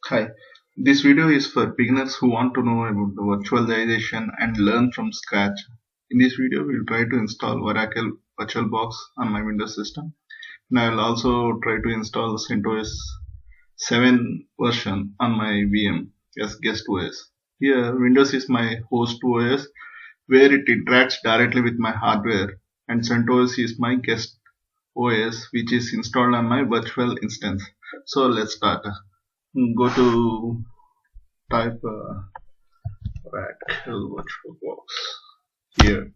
Hi, this video is for beginners who want to know about the virtualization and learn from scratch. In this video, we'll try to install Oracle VirtualBox on my Windows system. And I will also try to install the CentOS 7 version on my VM as guest OS. Here, Windows is my host OS where it interacts directly with my hardware, and CentOS is my guest OS which is installed on my virtual instance. So let's start. Go to type Oracle VirtualBox here.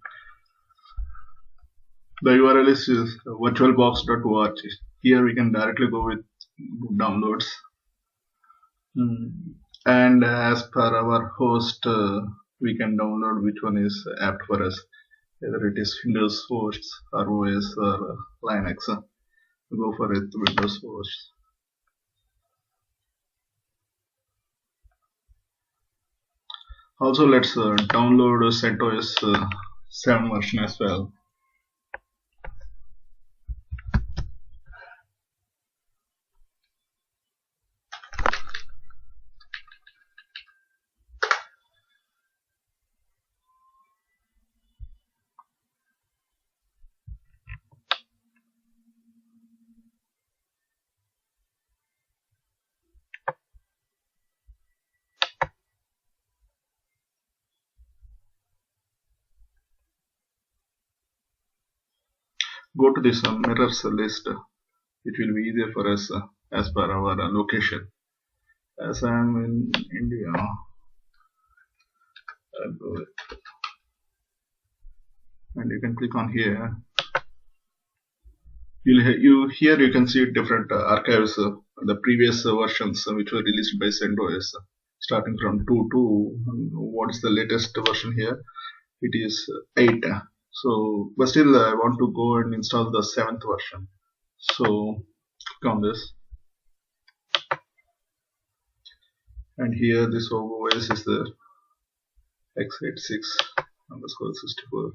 The URL is virtualbox.org. Here we can directly go with downloads. And as per our host, we can download which one is apt for us, whether it is Windows hosts or OS or Linux. Go for it, Windows hosts. Also, let's download CentOS 7 version as well. Go to this mirrors list. It will be easier for us as per our location. As I am in India, I'll go with, and you can click on here. Here you can see different archives, the previous versions which were released by CentOS, starting from 2 to what's the latest version here? It is 8. So, but still I want to go and install the 7th version. So, click on this. And here this OS is the x86_64.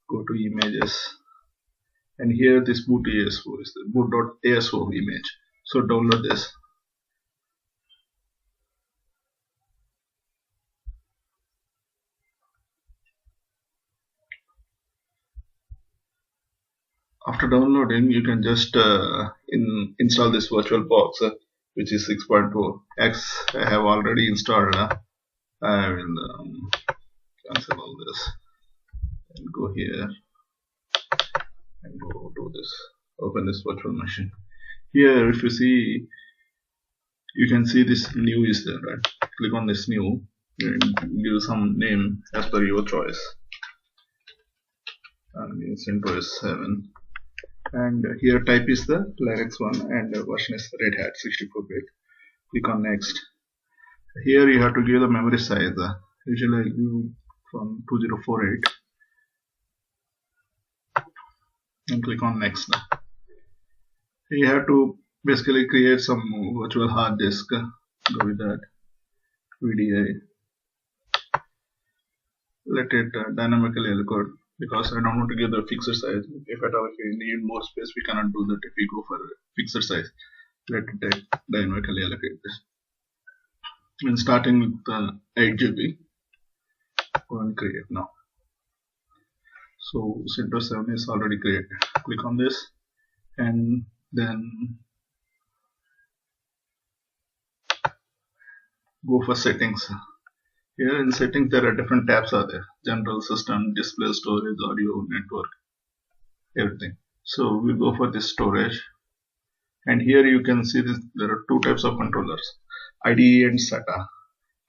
Go to images. And here this boot ASO is the boot.aso image. So, download this. After downloading, you can just install this VirtualBox, which is 6.2. I have already installed. I will cancel all this and go here and go to this. Open this virtual machine. Here, if you see, you can see this new is there, right? Click on this new and give some name as per your choice. And CentOS 7. And here type is the Linux one and version is Red Hat 64-bit. Click on next. Here you have to give the memory size. Usually I give from 2048 and click on next. You have to basically create some virtual hard disk. Go with that. VDI. Let it dynamically allocate, because I don't want to give the fixed size. If at all you need more space, we cannot do that if we go for fixed size. Let it dynamically allocate this. And starting with 8 GB, go and create now. So CentOS 7 is already created. Click on this and then go for settings. Here in settings there are different tabs are there: general, system, display, storage, audio, network, everything. So we go for this storage, and here you can see this, there are two types of controllers, IDE and SATA.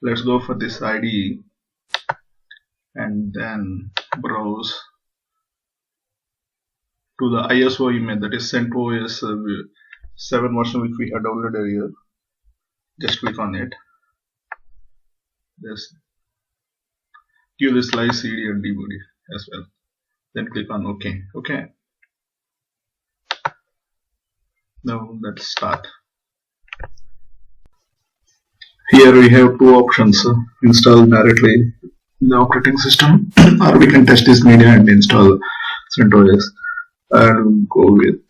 Let's go for this IDE and then browse to the ISO image, that is CentOS 7 version which we have downloaded earlier. Just click on it. Just give this live CD and DVD as well. Then click on OK. Okay. Now let's start. Here we have two options: install directly the operating system, or we can test this media and install CentOS. I'll go with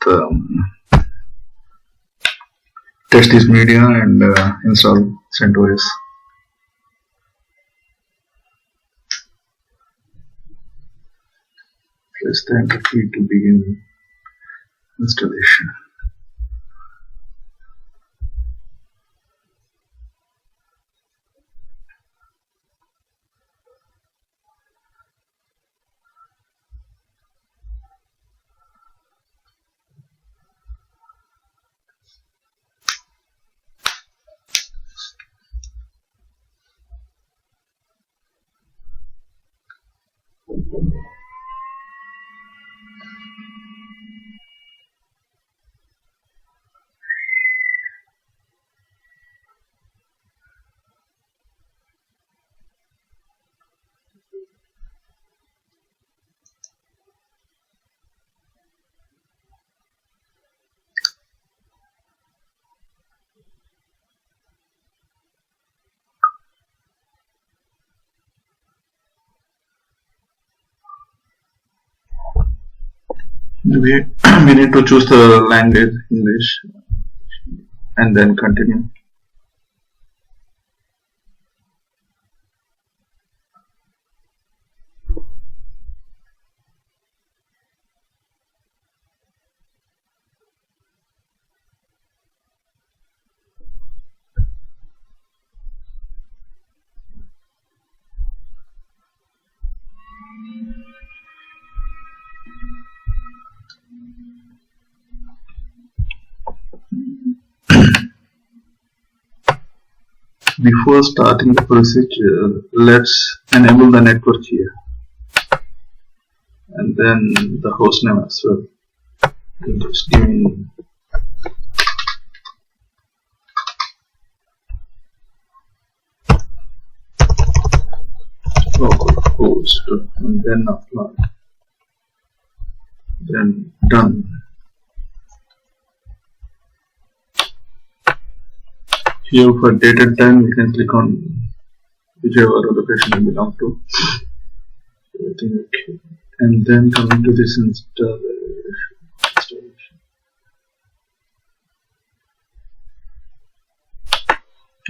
test this media and install CentOS. Press the enter key to begin installation. We need to choose the language English and then continue. Before starting the procedure, let's enable the network here and then the host name as well. Just give me localhost and then apply, then done. Here for date and time, we can click on whichever location you belong to. Everything okay. And then coming to this installation.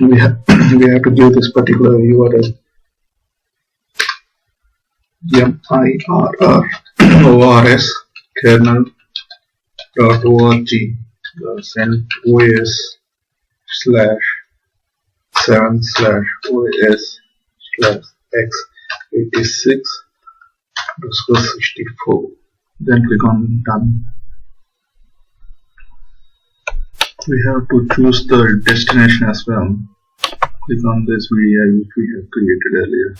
We have to give this particular URL mirrors kernel.org CentOS/7/OS/x86_64. Then click on done. We have to choose the destination as well. Click on this media which we have created earlier.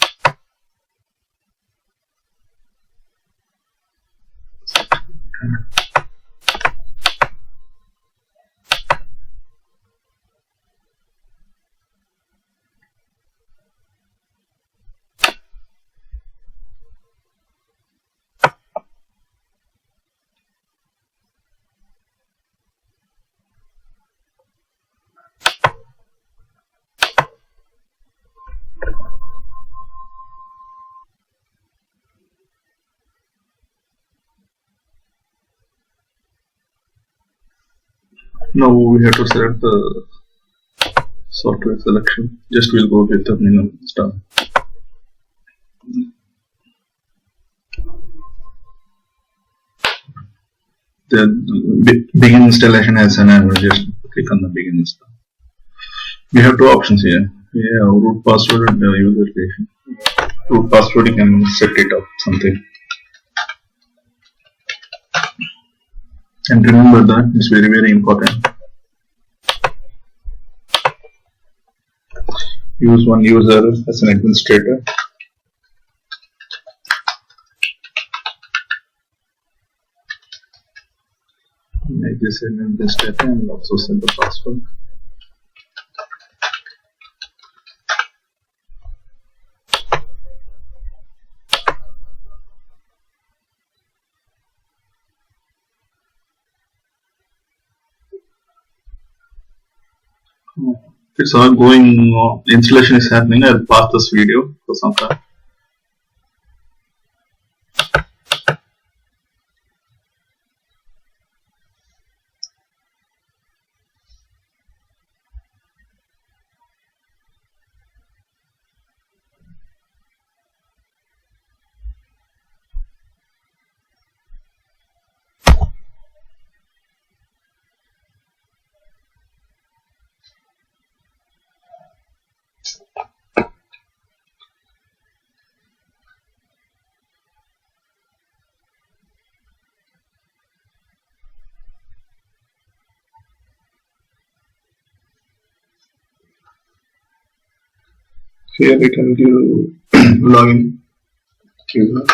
Now we have to select the software selection. Just we'll go with the minimum stuff. The begin installation has an error. Just click on the begin install. We have two options here. We have root password and user relation. Root password, you can set it up something. And remember that it's very, very important. Use one user as an administrator. Make this an administrator and also set the password. It's all going, installation is happening. I'll pause this video for some time. So here we can give login user.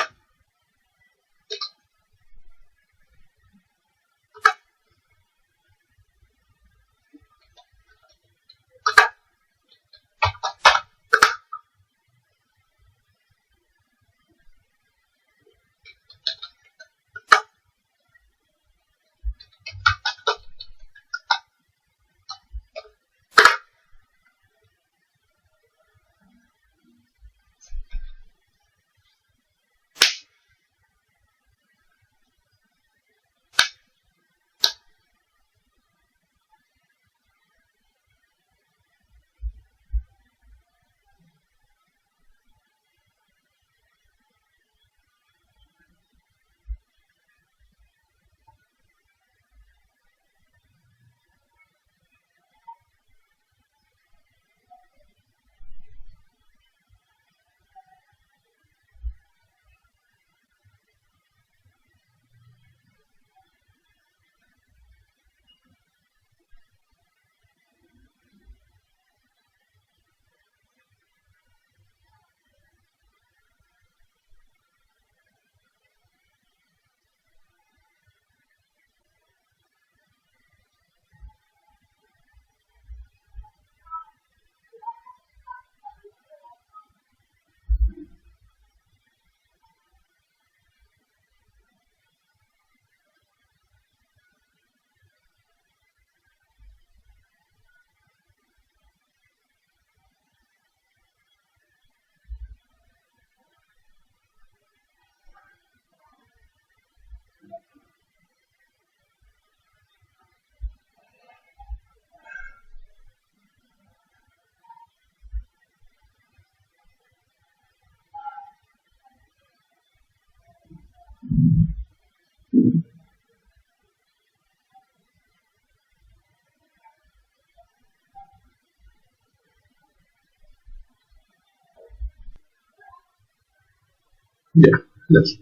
Yeah, let's